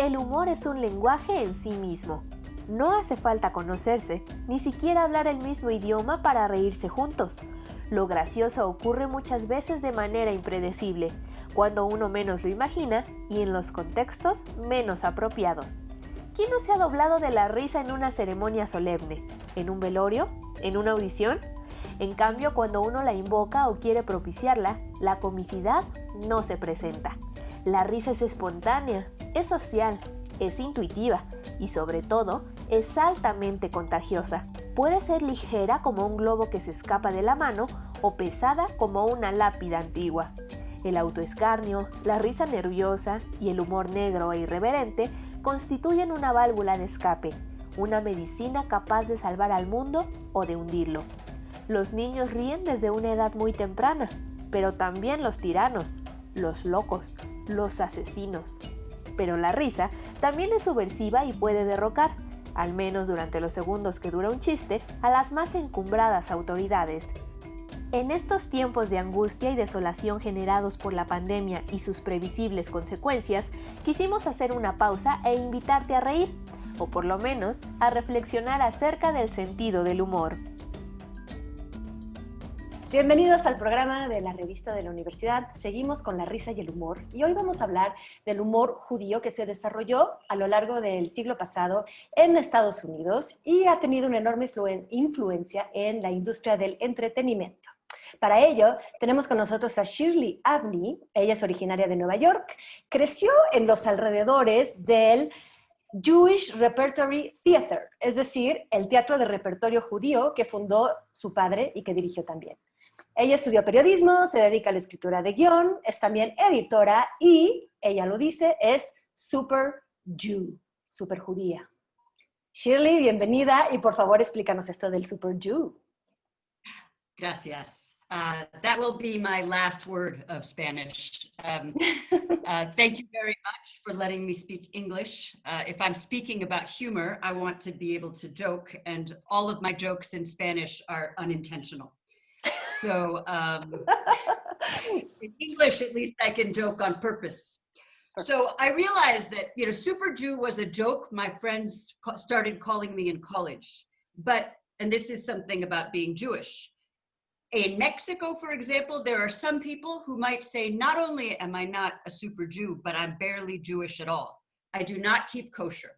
El humor es un lenguaje en sí mismo. No hace falta conocerse, ni siquiera hablar el mismo idioma para reírse juntos. Lo gracioso ocurre muchas veces de manera impredecible, cuando uno menos lo imagina y en los contextos menos apropiados. ¿Quién no se ha doblado de la risa en una ceremonia solemne? ¿En un velorio? ¿En una audición? En cambio, cuando uno la invoca o quiere propiciarla, la comicidad no se presenta. La risa es espontánea, es social, es intuitiva y sobre todo es altamente contagiosa. Puede ser ligera como un globo que se escapa de la mano o pesada como una lápida antigua. El autoescarnio, la risa nerviosa y el humor negro e irreverente constituyen una válvula de escape, una medicina capaz de salvar al mundo o de hundirlo. Los niños ríen desde una edad muy temprana, pero también los tiranos, los locos, los asesinos. Pero la risa también es subversiva y puede derrocar, al menos durante los segundos que dura un chiste, a las más encumbradas autoridades. En estos tiempos de angustia y desolación generados por la pandemia y sus previsibles consecuencias, quisimos hacer una pausa e invitarte a reír, o por lo menos a reflexionar acerca del sentido del humor. Bienvenidos al programa de la revista de la universidad. Seguimos con la risa y el humor y hoy vamos a hablar del humor judío que se desarrolló a lo largo del siglo pasado en Estados Unidos y ha tenido una enorme influencia en la industria del entretenimiento. Para ello, tenemos con nosotros a Shirley Avni. Ella es originaria de Nueva York, creció en los alrededores del Jewish Repertory Theater, es decir, el teatro de repertorio judío que fundó su padre y que dirigió también. Ella estudió periodismo, se dedica a la escritura de guión, es también editora y, ella lo dice, es super Jew, super judía. Shirley, bienvenida y por favor explícanos esto del super Jew. Gracias. That will be my last word of Spanish. Thank you very much for letting me speak English. If I'm speaking about humor, I want to be able to joke, and all of my jokes in Spanish are unintentional. So in English, at least I can joke on purpose. So I realized that, Super Jew was a joke my friends started calling me in college. And this is something about being Jewish. In Mexico, for example, there are some people who might say, not only am I not a super Jew, but I'm barely Jewish at all. I do not keep kosher.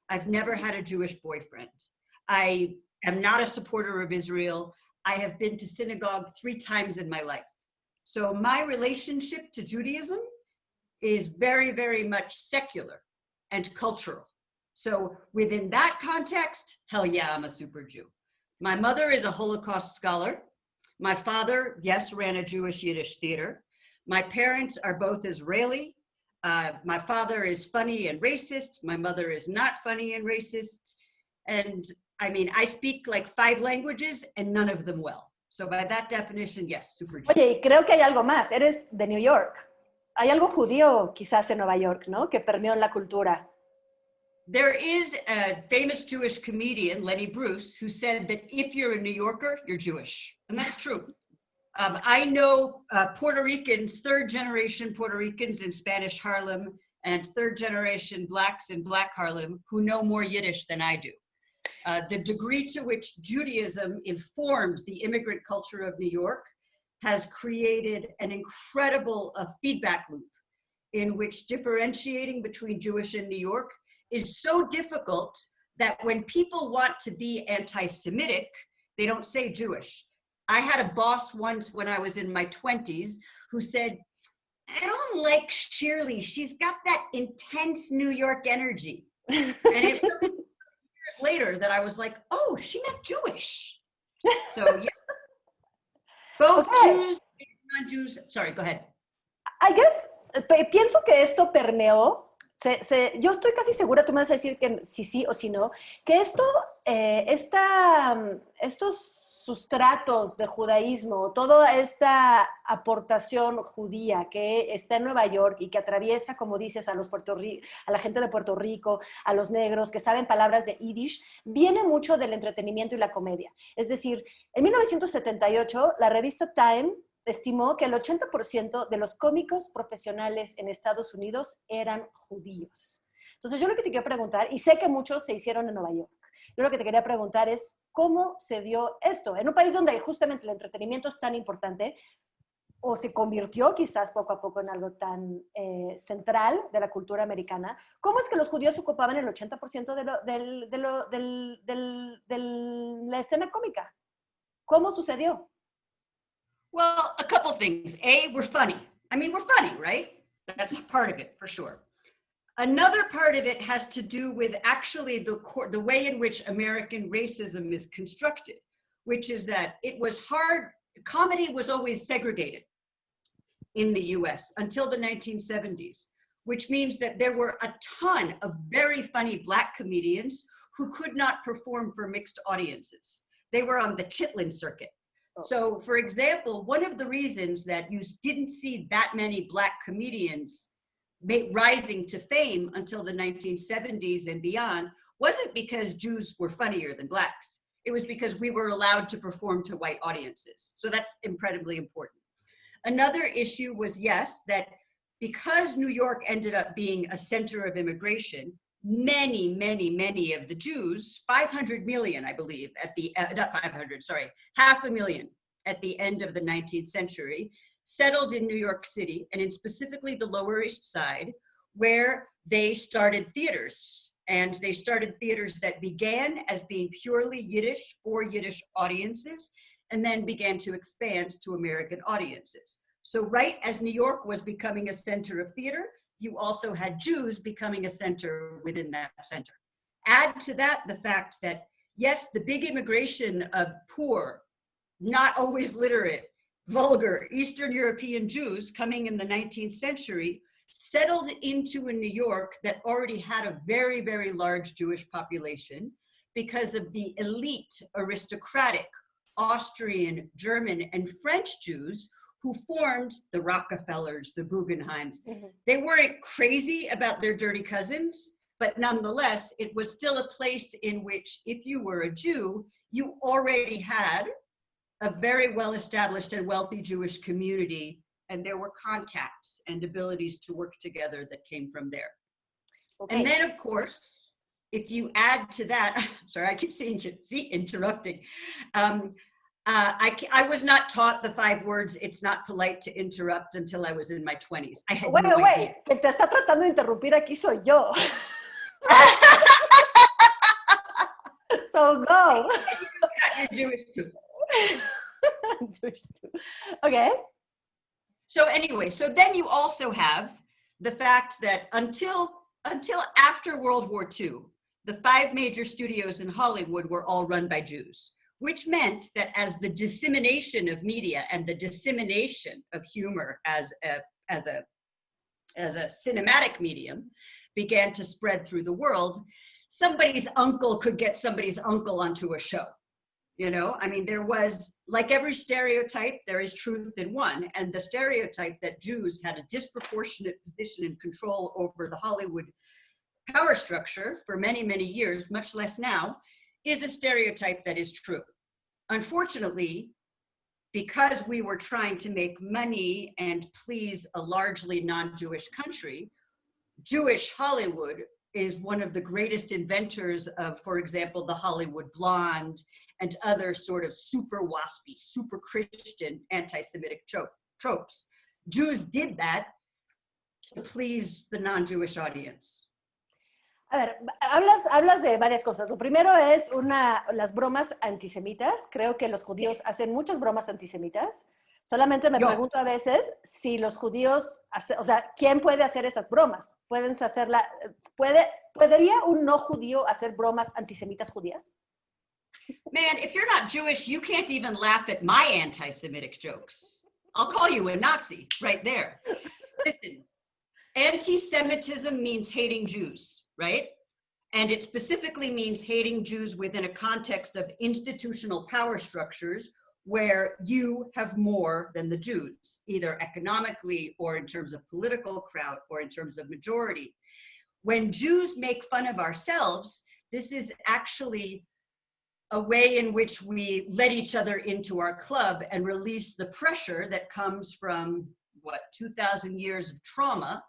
I've never had a Jewish boyfriend. I am not a supporter of Israel. I have been to synagogue 3 times in my life. So my relationship to Judaism is very, very much secular and cultural. So within that context, hell yeah, I'm a super Jew. My mother is a Holocaust scholar. My father, yes, ran a Jewish Yiddish theater. My parents are both Israeli. My father is funny and racist. My mother is not funny and racist. And I mean, I speak like 5 languages and none of them well. So by that definition, yes, super Jew. Oye, y creo que hay algo más. Eres de New York. Hay algo judío quizás en Nueva York, ¿no? Que permeó en la cultura. There is a famous Jewish comedian, Lenny Bruce, who said that if you're a New Yorker, you're Jewish. And that's true. I know Puerto Ricans, 3rd generation Puerto Ricans in Spanish Harlem and 3rd generation Blacks in Black Harlem who know more Yiddish than I do. The degree to which Judaism informs the immigrant culture of New York has created an incredible feedback loop in which differentiating between Jewish and New York is so difficult that when people want to be anti-Semitic, they don't say Jewish. I had a boss once when I was in my 20s who said, I don't like Shirley. She's got that intense New York energy. And it wasn't years later that I was like, oh, she meant Jewish. So yeah, both Jews and non-Jews. Sorry, go ahead. I guess, pienso que esto permeó. Yo estoy casi segura, tú me vas a decir que si sí o si no, que estos sustratos de judaísmo, toda esta aportación judía que está en Nueva York y que atraviesa, como dices, a la gente de Puerto Rico, a los negros que saben palabras de Yiddish, viene mucho del entretenimiento y la comedia. Es decir, en 1978, la revista Time estimó que el 80% de los cómicos profesionales en Estados Unidos eran judíos. Entonces, yo lo que te quiero preguntar, y sé que muchos se hicieron en Nueva York, yo lo que te quería preguntar es, ¿cómo se dio esto? En un país donde justamente el entretenimiento es tan importante, o se convirtió quizás poco a poco en algo tan central de la cultura americana, ¿cómo es que los judíos ocupaban el 80% de la escena cómica? ¿Cómo sucedió? Well, a couple things. A, we're funny. I mean, we're funny, right? That's part of it, for sure. Another part of it has to do with actually the way in which American racism is constructed, which is that it was hard, comedy was always segregated in the US until the 1970s, which means that there were a ton of very funny Black comedians who could not perform for mixed audiences. They were on the Chitlin circuit. So, for example, one of the reasons that you didn't see that many Black comedians rising to fame until the 1970s and beyond wasn't because Jews were funnier than Blacks. It was because we were allowed to perform to white audiences. So that's incredibly important. Another issue was, yes, that because New York ended up being a center of immigration, many, many, many of the Jews, 500 million, I believe, at the, not 500, sorry, 500,000 at the end of the 19th century, settled in New York City, and in specifically the Lower East Side, where they started theaters. And they started theaters that began as being purely Yiddish for Yiddish audiences, and then began to expand to American audiences. So right as New York was becoming a center of theater, you also had Jews becoming a center within that center. Add to that the fact that, yes, the big immigration of poor, not always literate, vulgar Eastern European Jews coming in the 19th century settled into a New York that already had a very, very large Jewish population because of the elite, aristocratic, Austrian, German, and French Jews who formed the Rockefellers, the Guggenheims. Mm-hmm. They weren't crazy about their dirty cousins, but nonetheless, it was still a place in which if you were a Jew, you already had a very well-established and wealthy Jewish community, and there were contacts and abilities to work together that came from there. Okay. And then, of course, if you add to that, sorry, I keep saying, interrupting. I was not taught the 5 words, it's not polite to interrupt, until I was in my 20s. I had no idea. Quien te está tratando de interrumpir aquí soy yo. So go. You're Jewish too. Jewish too. Okay. So anyway, so then you also have the fact that until after World War II, the 5 major studios in Hollywood were all run by Jews, which meant that as the dissemination of media and the dissemination of humor as a cinematic medium began to spread through the world, somebody's uncle could get somebody's uncle onto a show. You know, I mean, there was, like every stereotype, there is truth in one. And the stereotype that Jews had a disproportionate position and control over the Hollywood power structure for many, many years, much less now, is a stereotype that is true. Unfortunately, because we were trying to make money and please a largely non-Jewish country, Jewish Hollywood is one of the greatest inventors of, for example, the Hollywood blonde and other sort of super waspy, super Christian anti-Semitic tropes. Jews did that to please the non-Jewish audience. A ver, hablas de varias cosas. Lo primero es las bromas antisemitas. Creo que los judíos hacen muchas bromas antisemitas. Solamente me pregunto a veces si los judíos, o sea, ¿quién puede hacer esas bromas? ¿Podría un no judío hacer bromas antisemitas judías? Man, if you're not Jewish, you can't even laugh at my anti-Semitic jokes. I'll call you a Nazi right there. Listen, anti-Semitism means hating Jews, right? And it specifically means hating Jews within a context of institutional power structures where you have more than the Jews, either economically or in terms of political crowd or in terms of majority. When Jews make fun of ourselves, this is actually a way in which we let each other into our club and release the pressure that comes from, 2,000 years of trauma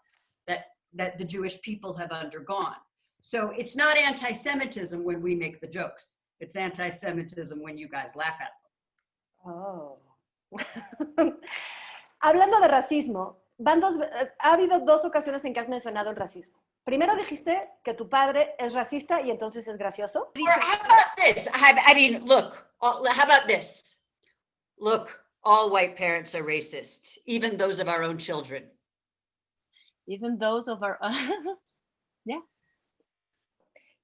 that that the Jewish people have undergone. So it's not anti-Semitism when we make the jokes. It's anti-Semitism when you guys laugh at them. Oh. Hablando de racismo, ha habido dos ocasiones en que has mencionado el racismo. Primero dijiste que tu padre es racista y entonces es gracioso. Or how about this? I mean, look, how about this? Look, all white parents are racist, even those of our own children. Even those of our yeah.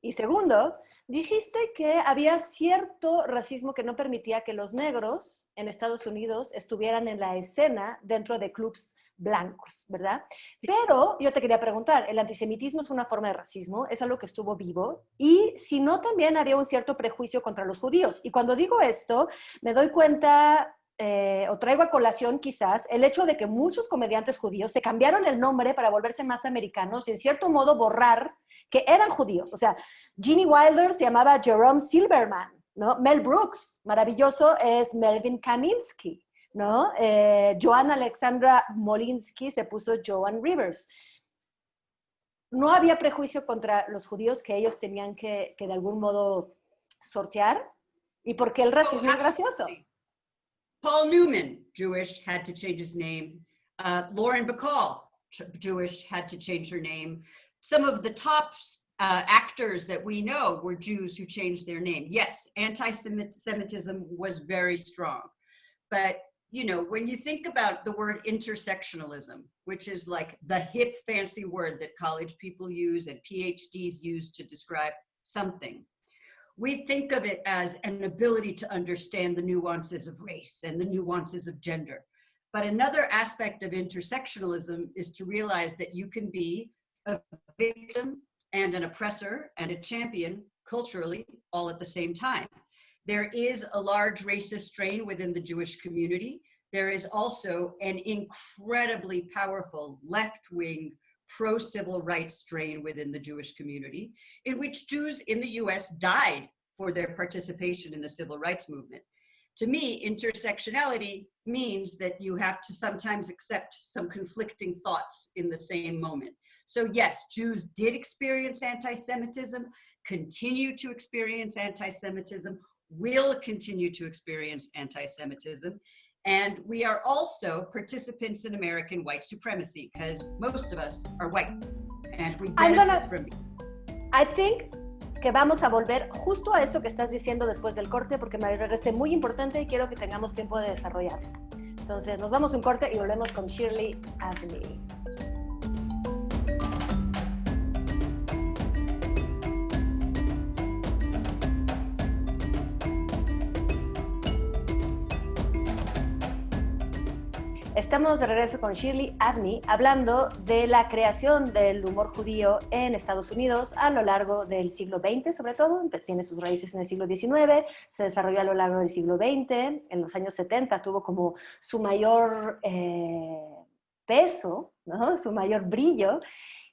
Y segundo, dijiste que había cierto racismo que no permitía que los negros en Estados Unidos estuvieran en la escena dentro de clubs blancos, ¿verdad? Pero yo te quería preguntar, ¿el antisemitismo es una forma de racismo? ¿Es algo que estuvo vivo? Y si no, también había un cierto prejuicio contra los judíos. Y cuando digo esto, me doy cuenta, o traigo a colación quizás, el hecho de que muchos comediantes judíos se cambiaron el nombre para volverse más americanos y en cierto modo borrar que eran judíos. O sea, Gene Wilder se llamaba Jerome Silverman, ¿no? Mel Brooks, maravilloso, es Melvin Kaminsky, ¿no? Joan Alexandra Molinsky se puso Joan Rivers. No había prejuicio contra los judíos que ellos tenían que de algún modo sortear. ¿Y por qué el racismo es gracioso? Paul Newman, Jewish, had to change his name. Lauren Bacall, Jewish, had to change her name. Some of the top actors that we know were Jews who changed their name. Yes, anti-Semitism was very strong. But, you know, when you think about the word intersectionalism, which is like the hip, fancy word that college people use and PhDs use to describe something, we think of it as an ability to understand the nuances of race and the nuances of gender. But another aspect of intersectionalism is to realize that you can be a victim and an oppressor and a champion culturally all at the same time. There is a large racist strain within the Jewish community. There is also an incredibly powerful left-wing pro-civil rights strain within the Jewish community, in which Jews in the US died for their participation in the civil rights movement. To me, intersectionality means that you have to sometimes accept some conflicting thoughts in the same moment. So yes, Jews did experience anti-Semitism, continue to experience anti-Semitism, will continue to experience anti-Semitism. And we are also participants in American white supremacy because most of us are white and we benefit from it. I think que vamos a volver justo a esto que estás diciendo después del corte porque me parece muy importante y quiero que tengamos tiempo de desarrollarlo. Entonces nos vamos a un corte y volvemos con Shirley Avni. Estamos de regreso con Shirley Avni hablando de la creación del humor judío en Estados Unidos a lo largo del siglo XX, sobre todo. Tiene sus raíces en el siglo XIX, se desarrolló a lo largo del siglo XX, en los años 70 tuvo como su mayor peso, ¿no? Su mayor brillo.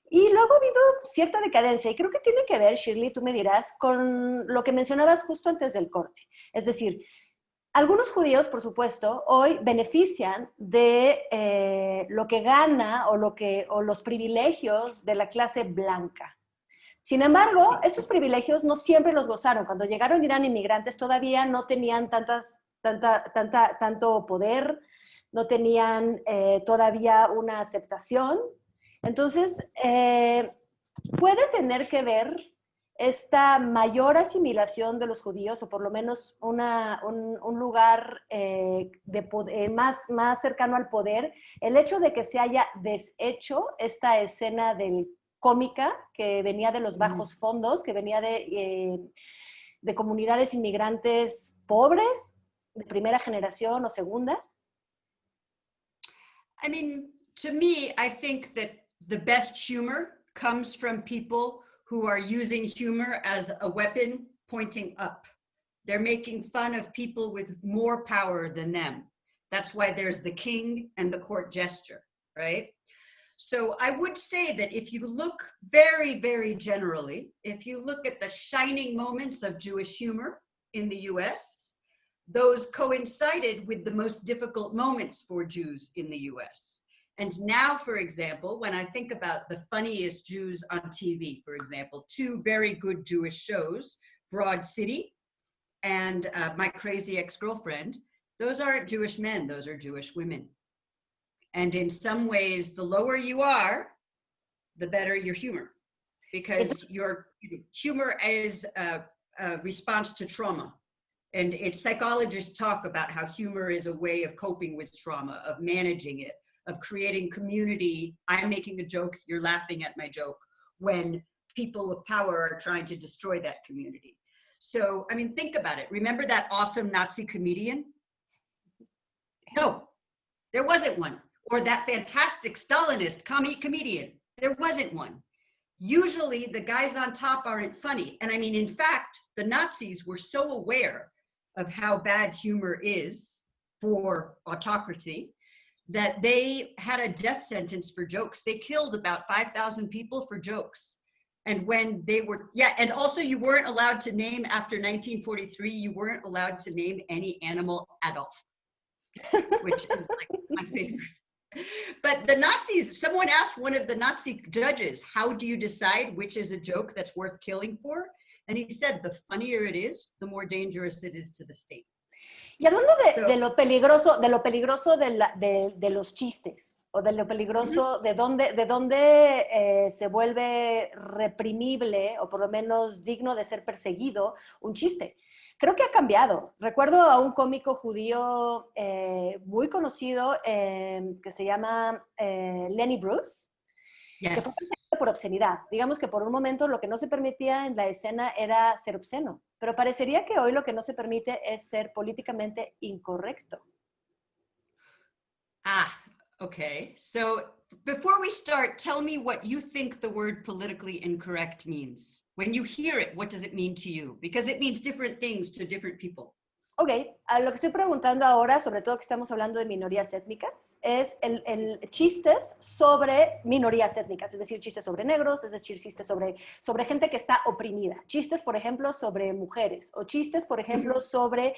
Y luego ha habido cierta decadencia, y creo que tiene que ver, Shirley, tú me dirás, con lo que mencionabas justo antes del corte. Es decir, algunos judíos, por supuesto, hoy benefician de lo que gana o los privilegios de la clase blanca. Sin embargo, estos privilegios no siempre los gozaron. Cuando llegaron y eran inmigrantes todavía no tenían tanto poder, no tenían todavía una aceptación. Entonces, puede tener que ver esta mayor asimilación de los judíos, o por lo menos un lugar de poder, más cercano al poder, el hecho de que se haya deshecho esta escena del cómica que venía de los bajos fondos, que venía de comunidades inmigrantes pobres, de primera generación o segunda? I mean, to me, I think that the best humor comes from people who are using humor as a weapon pointing up. They're making fun of people with more power than them. That's why there's the king and the court gesture, right? So I would say that if you look very, very generally, if you look at the shining moments of Jewish humor in the US, those coincided with the most difficult moments for Jews in the US. And now, for example, when I think about the funniest Jews on TV, for example, two very good Jewish shows, Broad City and My Crazy Ex-Girlfriend, those aren't Jewish men, those are Jewish women. And in some ways, the lower you are, the better your humor, because your humor is a response to trauma. And psychologists talk about how humor is a way of coping with trauma, of managing it, of creating community. I'm making a joke, you're laughing at my joke, when people with power are trying to destroy that community. So, I mean, think about it. Remember that awesome Nazi comedian? No, there wasn't one. Or that fantastic Stalinist comedian. There wasn't one. Usually the guys on top aren't funny. And I mean, in fact, the Nazis were so aware of how bad humor is for autocracy that they had a death sentence for jokes. They killed about 5,000 people for jokes. And when they were, and also you weren't allowed to name, after 1943, you weren't allowed to name any animal Adolf, which is like my favorite. But the Nazis, someone asked one of the Nazi judges, how do you decide which is a joke that's worth killing for? And he said, the funnier it is, the more dangerous it is to the state. Y hablando de lo peligroso de los chistes, o de lo peligroso, de dónde se vuelve reprimible, o por lo menos digno de ser perseguido, un chiste. Creo que ha cambiado. Recuerdo a un cómico judío muy conocido que se llama Lenny Bruce, que fue perseguido por obscenidad. Digamos que por un momento lo que no se permitía en la escena era ser obsceno, pero parecería que hoy lo que no se permite es ser políticamente incorrecto. Okay. So before we start, tell me what you think the word politically incorrect means. When you hear it, what does it mean to you? Because it means different things to different people. Ok, lo que estoy preguntando ahora, sobre todo que estamos hablando de minorías étnicas, es el chistes sobre minorías étnicas, es decir, chistes sobre negros, es decir, chistes sobre gente que está oprimida, chistes, por ejemplo, sobre mujeres, o chistes, por ejemplo, sobre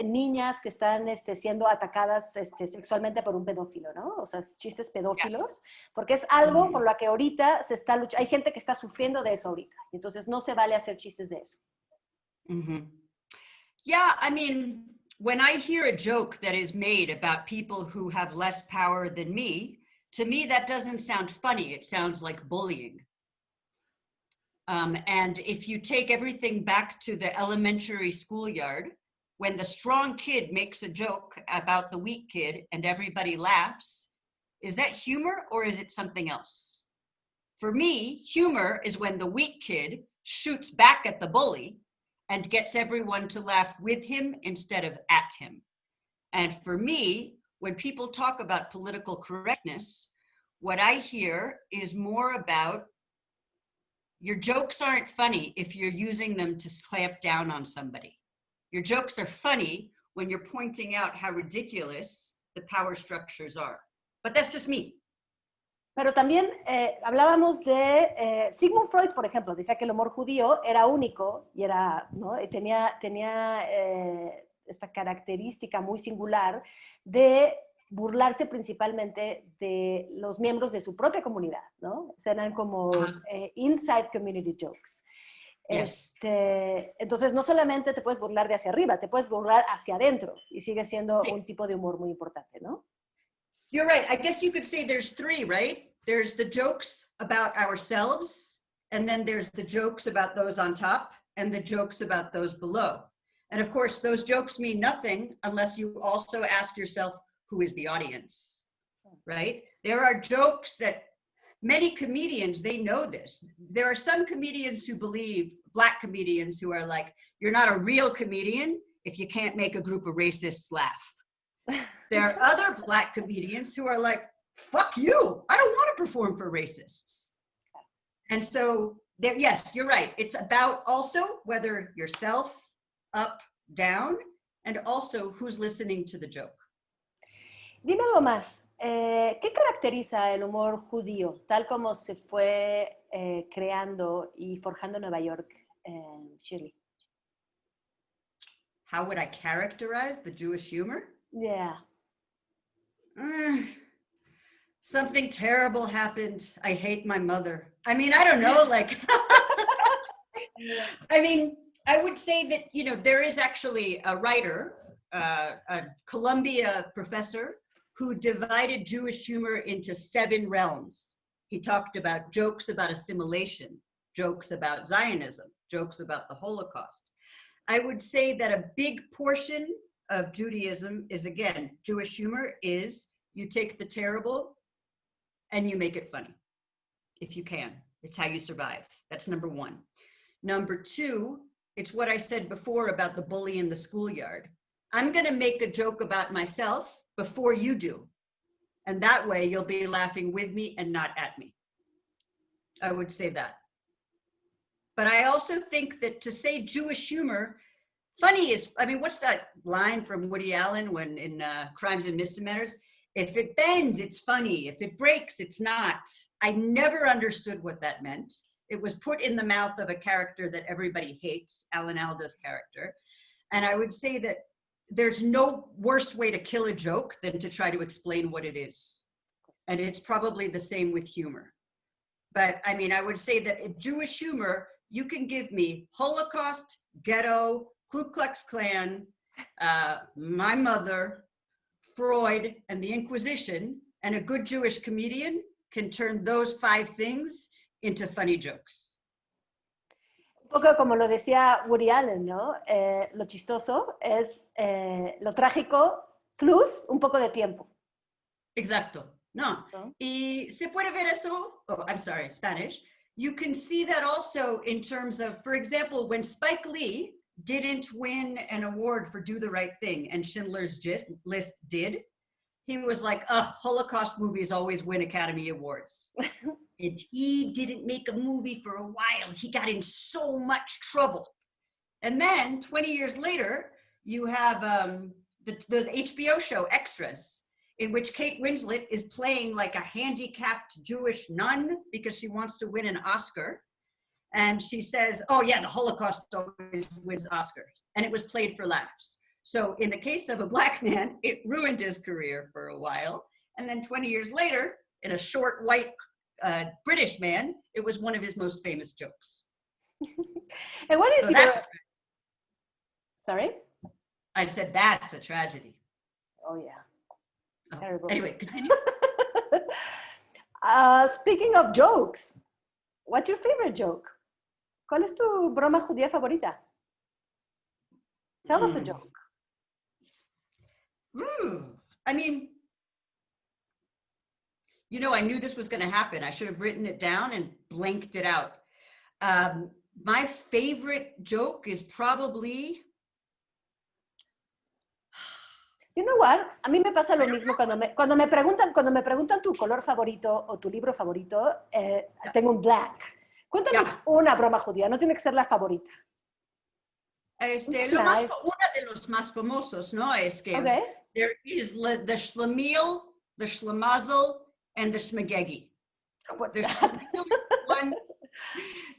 niñas que están siendo atacadas sexualmente por un pedófilo, ¿no? O sea, chistes pedófilos, porque es algo con lo que ahorita se está luchando. Hay gente que está sufriendo de eso ahorita, entonces no se vale hacer chistes de eso. Yeah, I mean, when I hear a joke that is made about people who have less power than me, to me that doesn't sound funny, it sounds like bullying. And if you take everything back to the elementary schoolyard, when the strong kid makes a joke about the weak kid and everybody laughs, is that humor or is it something else? For me, humor is when the weak kid shoots back at the bully and gets everyone to laugh with him instead of at him. And for me, when people talk about political correctness, what I hear is more about your jokes aren't funny if you're using them to clamp down on somebody. Your jokes are funny when you're pointing out how ridiculous the power structures are. But that's just me. Pero también hablábamos de Sigmund Freud, por ejemplo, decía que el humor judío era único y era, ¿no? tenía esta característica muy singular de burlarse principalmente de los miembros de su propia comunidad, ¿no? O sea, eran como inside community jokes. Yes. Entonces, no solamente te puedes burlar de hacia arriba, te puedes burlar hacia adentro y sigue siendo un tipo de humor muy importante, ¿no? You're right. I guess you could say there's three, right? There's the jokes about ourselves, and then there's the jokes about those on top, and the jokes about those below. And of course, those jokes mean nothing unless you also ask yourself, who is the audience, right? There are jokes that many comedians, they know this. There are some comedians who believe, Black comedians who are like, you're not a real comedian if you can't make a group of racists laugh. There are other Black comedians who are like, fuck you, I don't want to perform for racists. And so, yes, you're right. It's about also whether you're self, up, down, and also who's listening to the joke. Dime algo más. ¿Qué caracteriza el humor judío, tal como se fue creando y forjando en Nueva York, Shirley? How would I characterize the Jewish humor? Yeah. something terrible happened. I hate my mother. I mean, I don't know, like, I mean, I would say that, you know, there is actually a writer, a Columbia professor, who divided Jewish humor into 7 realms. He talked about jokes about assimilation, jokes about Zionism, jokes about the Holocaust. I would say that a big portion of Judaism is, again, Jewish humor is you take the terrible and you make it funny, if you can. It's how you survive. That's number 1. Number 2, it's what I said before about the bully in the schoolyard. I'm gonna make a joke about myself before you do. And that way you'll be laughing with me and not at me. I would say that. But I also think that to say Jewish humor, funny is, I mean, what's that line from Woody Allen when in Crimes and Misdemeanors? If it bends, it's funny. If it breaks, it's not. I never understood what that meant. It was put in the mouth of a character that everybody hates, Alan Alda's character. And I would say that there's no worse way to kill a joke than to try to explain what it is. And it's probably the same with humor. But I mean, I would say that in Jewish humor, you can give me Holocaust, ghetto, Ku Klux Klan, my mother, Freud, and the Inquisition, and a good Jewish comedian can turn those 5 things into funny jokes. Un poco como lo decía Woody Allen, ¿no? Lo chistoso es lo trágico plus un poco de tiempo. Exacto. No. Y se puede ver eso, oh, I'm sorry, Spanish. You can see that also in terms of, for example, when Spike Lee didn't win an award for Do the Right Thing and Schindler's List did, he was like, Holocaust movies always win Academy Awards. And he didn't make a movie for a while. He got in so much trouble. And then 20 years later, you have the HBO show Extras, in which Kate Winslet is playing like a handicapped Jewish nun because she wants to win an Oscar. And she says, oh yeah, the Holocaust always wins Oscars. And it was played for laughs. So in the case of a Black man, it ruined his career for a while. And then 20 years later, in a short white British man, it was one of his most famous jokes. And what is So your... Sorry? I said that's a tragedy. Oh yeah. Oh. Terrible. Anyway, continue. Speaking of jokes, what's your favorite joke? ¿Cuál es tu broma judía favorita? Tell us a joke. I mean, you know, I knew this was going to happen. I should have written it down and blanked it out. My favorite joke is probably... You know what? A mí me pasa lo mismo cuando me preguntan tu color favorito o tu libro favorito, tengo un blank. Cuéntanos una broma judía, no tiene que ser la favorita. Una de los más famosos, ¿no? Es que there is the Shlemiel, the Shlemazel, and the Shmegegi.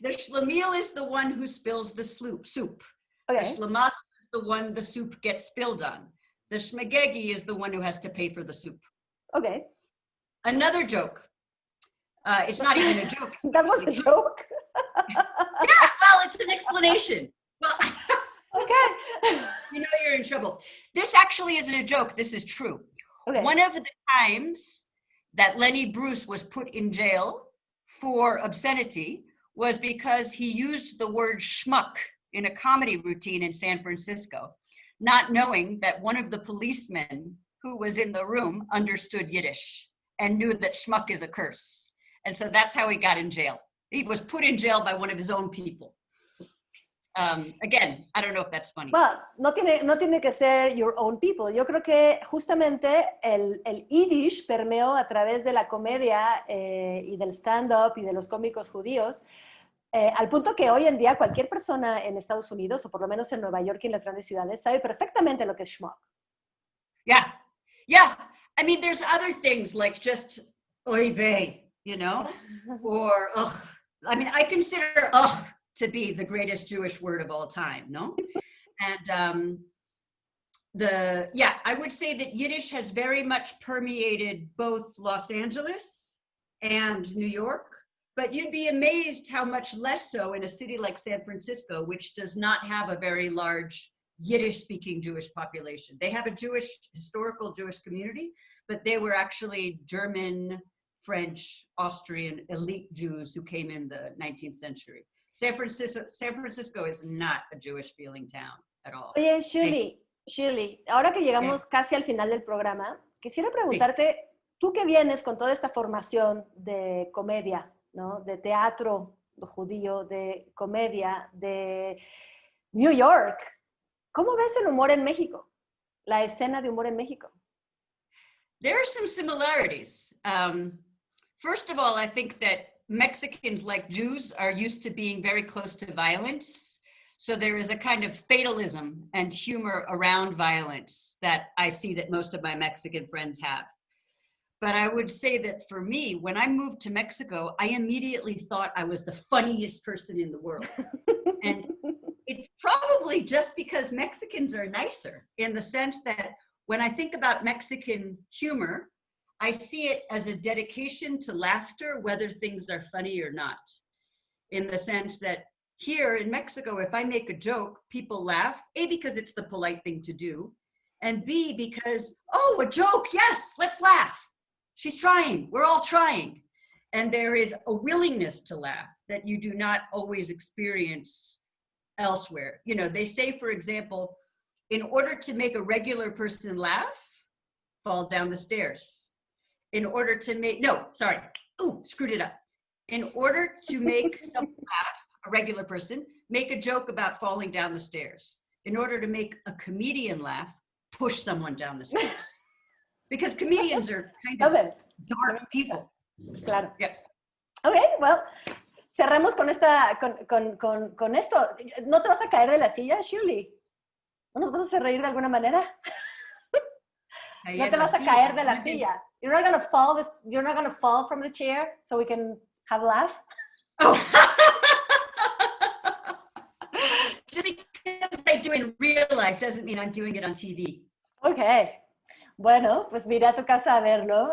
The Shlemiel is the one who spills the soup. Okay. The Shlemazel is the one the soup gets spilled on. The Shmegegi is the one who has to pay for the soup. Okay. Another joke. It's not even a joke. That was a joke? Yeah, well, it's an explanation. Well, okay. You know you're in trouble. This actually isn't a joke. This is true. Okay. One of the times that Lenny Bruce was put in jail for obscenity was because he used the word schmuck in a comedy routine in San Francisco, not knowing that one of the policemen who was in the room understood Yiddish and knew that schmuck is a curse. And so that's how he got in jail. He was put in jail by one of his own people. Again, I don't know if that's funny. Well, no tiene que ser your own people. Yo creo que justamente el Yiddish permeó a través de la comedia y del stand-up y de los cómicos judíos, al punto que hoy en día cualquier persona en Estados Unidos, o por lo menos en Nueva York y en las grandes ciudades, sabe perfectamente lo que es schmuck. Yeah, yeah. I mean, there's other things like just oy vey, you know, or ugh. I mean, I consider ugh to be the greatest Jewish word of all time, no? And I would say that Yiddish has very much permeated both Los Angeles and New York, but you'd be amazed how much less so in a city like San Francisco, which does not have a very large Yiddish-speaking Jewish population. They have a historical Jewish community, but they were actually German, French, Austrian elite Jews who came in the 19th century. San Francisco is not a Jewish-feeling town at all. Oye, Shirley, ahora que llegamos casi al final del programa, quisiera preguntarte, tú que vienes con toda esta formación de comedia, ¿no? De teatro judío, de comedia, de New York, ¿cómo ves el humor en México? La escena de humor en México. There are some similarities. First of all, I think that Mexicans, like Jews, are used to being very close to violence. So there is a kind of fatalism and humor around violence that I see that most of my Mexican friends have. But I would say that for me, when I moved to Mexico, I immediately thought I was the funniest person in the world. And it's probably just because Mexicans are nicer, in the sense that when I think about Mexican humor, I see it as a dedication to laughter, whether things are funny or not. In the sense that here in Mexico, if I make a joke, people laugh, A, because it's the polite thing to do, and B, because, oh, a joke, yes, let's laugh. She's trying, we're all trying. And there is a willingness to laugh that you do not always experience elsewhere. You know, they say, for example, in order to make a regular person laugh, fall down the stairs. In order to make, screwed it up. In order to make someone laugh, a regular person, make a joke about falling down the stairs. In order to make a comedian laugh, push someone down the stairs. Because comedians are kind of dark people. Claro. Yeah. Okay, well, cerremos con esto. ¿No te vas a caer de la silla, Shirley? ¿No nos vas a hacer reír de alguna manera? No te vas a caer de la silla. You're not gonna fall from the chair so we can have a laugh? Oh. Just because I do it in real life doesn't mean I'm doing it on TV. Okay. Bueno, pues me iré a tu casa a verlo.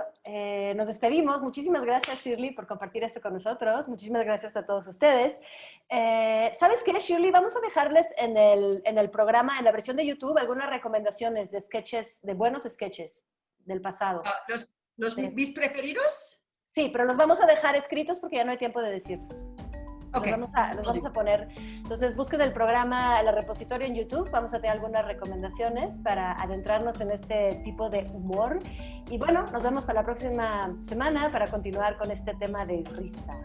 Nos despedimos. Muchísimas gracias, Shirley, por compartir esto con nosotros. Muchísimas gracias a todos ustedes. ¿Sabes qué, Shirley? Vamos a dejarles en el programa, en la versión de YouTube, algunas recomendaciones de sketches, de buenos sketches del pasado. ¿Mis preferidos? Sí, pero los vamos a dejar escritos porque ya no hay tiempo de decirlos. Okay. Los vamos a poner. Entonces, busquen el programa, el repositorio en YouTube. Vamos a tener algunas recomendaciones para adentrarnos en este tipo de humor. Y bueno, nos vemos para la próxima semana para continuar con este tema de risa.